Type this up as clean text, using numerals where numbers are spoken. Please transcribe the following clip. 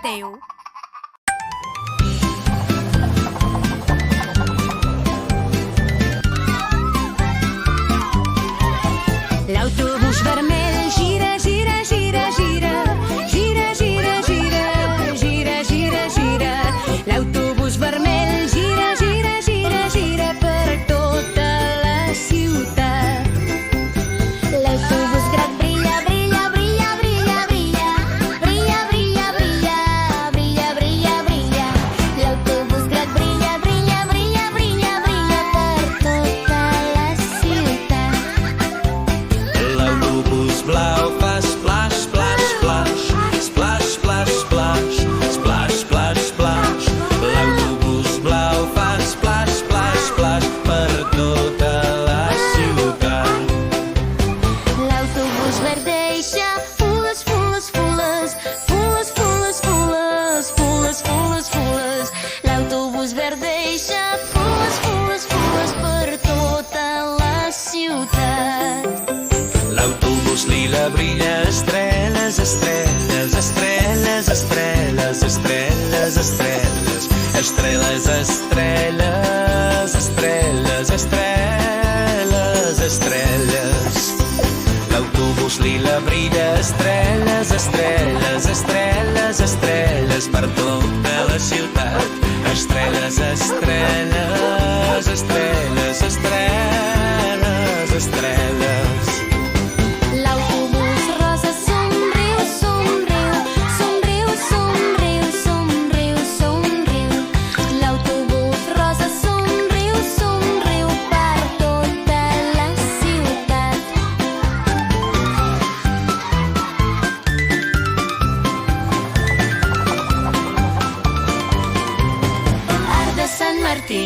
teu. L'autobús vermell gira, gira, gira, gira, gira, gira, gira, gira, gira, gira. L'autobús vermell gira, gira, gira, gira per tota la ciutat. L'autobús groc brilla, brilla, brilla, brilla, brilla, brilla, brilla, brilla, brilla, brilla, brilla. L'autobús groc brilla, brilla, brilla, brilla, brilla per tota la ciutat. L'autobús blau fa splash, splash, splash, splash, splash, splash, splash, splash, splash. L'autobús blau fa splash, splash, splash per tota la ciutat. L'autobús verd deixa fules, fules, fules, fules, fules, fules, fules, fules, fules. L'autobús verd deixa fules, fules, fules per tota la ciutat. L'autobús lila brilla, estrelles, estrelles, estrelles, estrelles, estrelles, estrelles, estrelles, estrelles, estrelles, estrelles, estrelles. L'autobús lila brilla, estrelles, estrelles, estrelles, estrelles per tota la ciutat. Estrelles, estrelles, estrelles, estrelles, estrelles. L'autobús rosa somriu, somriu, somriu, somriu, somriu, somriu. L'autobús rosa somriu, somriu per tota la ciutat. Arc de Sant Martí,